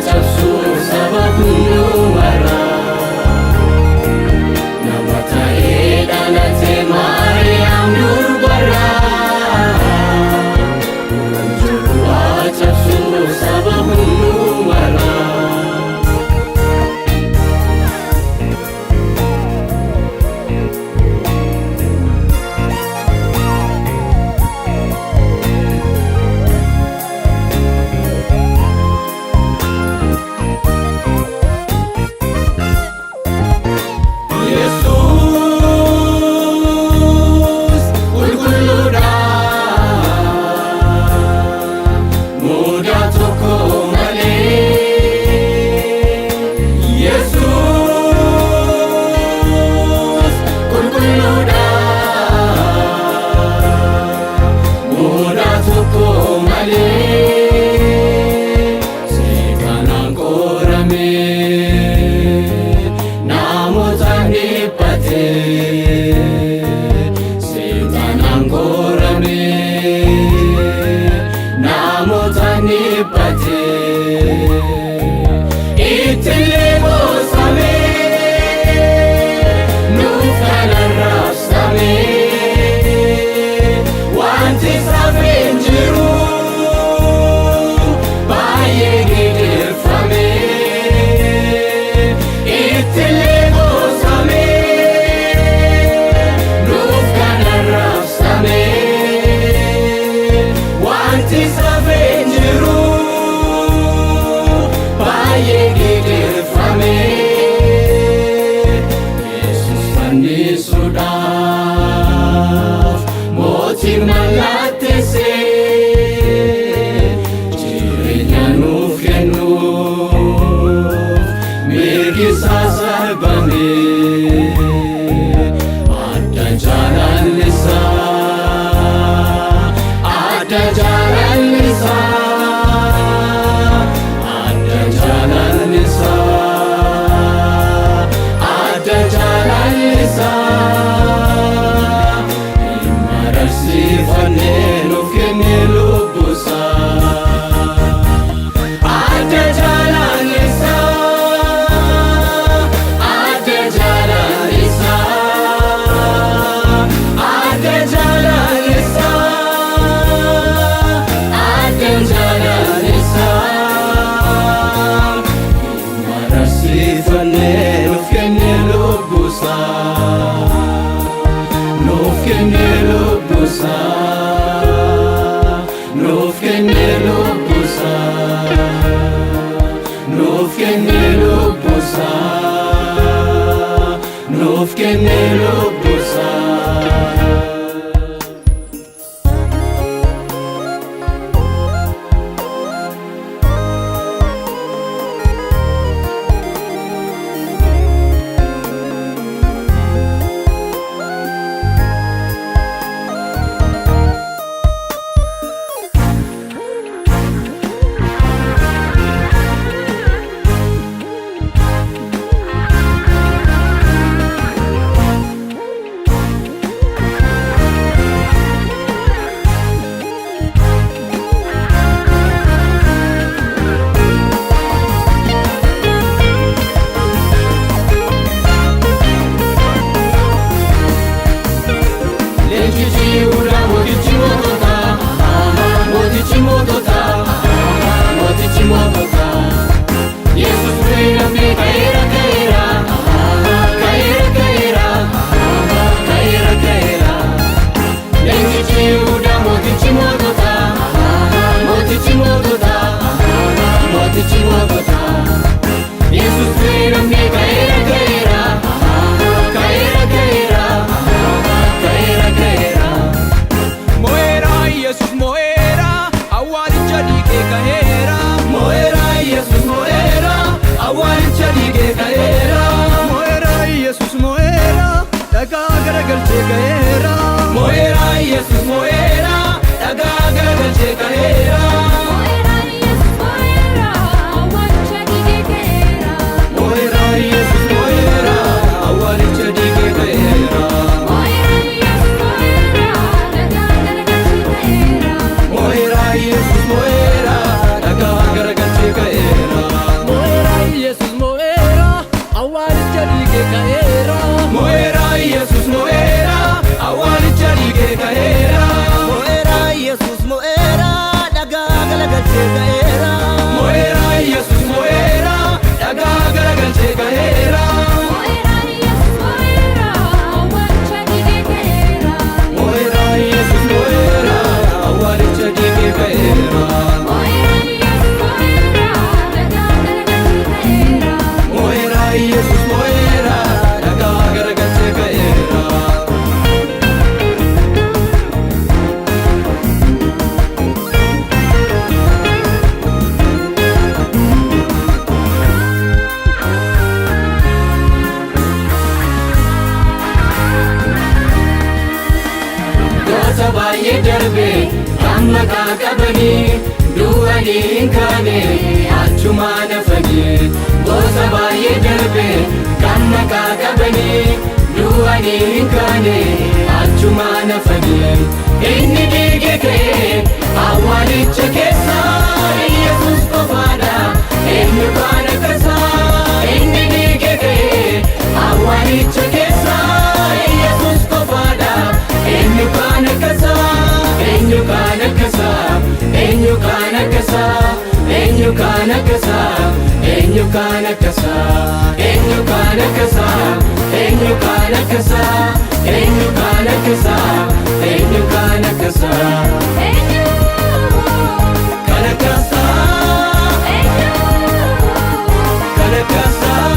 cabsu saba hundumarra nama ta'ee dhalate Maariyaam durbarra wanjoo cabsu saba hundumarra. Motiin mallattee jireenya nuuf kennuuf mirgi isaa sarbame adda jaalallisaa adda jaalallisaa adda jaalallisaa adda jaalallisaa. Nuuf kenne lubbusaa adda jaalallisaa adda jaalallisaa adda jaalallisaa adda jaalallisaa mararsiifannee nuuf kenne lubbusaa nuuf kenne lubbusaa. Nuuf kenne lubbusaa nuuf kenne lubbusaa nuuf kenne lubbusaa. Moera Yesus moera, dagaa garagalchee ka'eera. Yesus moera, dagaa garagalchee ka'eera. maqaa qabanii du'anii hin kaane achumaan hafanii gosa baay'ee darbe kan maqaa qabanii du'anii hin kaane achumaan hafanii inni dhiige ka'e awwaalicha keessa Yesuus qofaadha eenyu kan akka isaa inni dhiige ka'e awwaalicha keessa Yesuus qofaadha eenyu kan akka isaa eenyu kan akka isaa eenyu kan akka isaa eenyu kan akka isaa eenyu kan akka isaa eenyu kan akka isaa eenyu kan akka isaa eenyu kan akka isaa eenyu kan akka isaa kan akka isaa kan akka isaa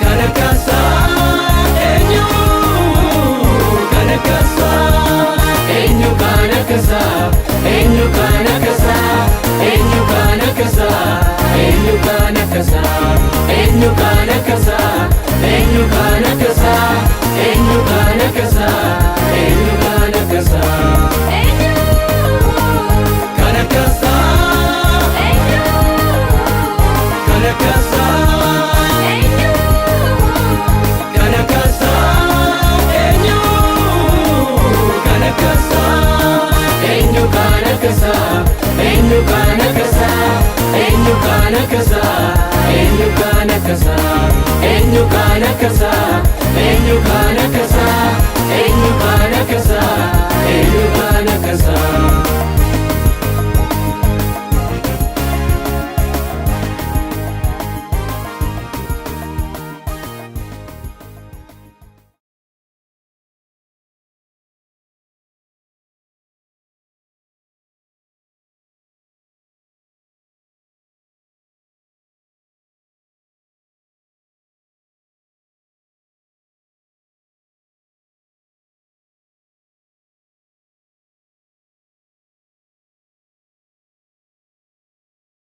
kan akka isaa eenyu kan akka isaa eenyu kan akka isaa eenyu kan akka isaa eenyu kan akka isaa eenyu kan akka isaa eenyu kan akka isaa eenyu kan akka isaa eenyu kan akka isaa eenyu kan akka isaa kan akka isaa kan akka isaa kan akka isaa eenyu kan akka isaa eenyu kan akka isaa eenyu kan akka isaa eenyu kan akka isaa eenyu kan akka isaa eenyu kan akka isaa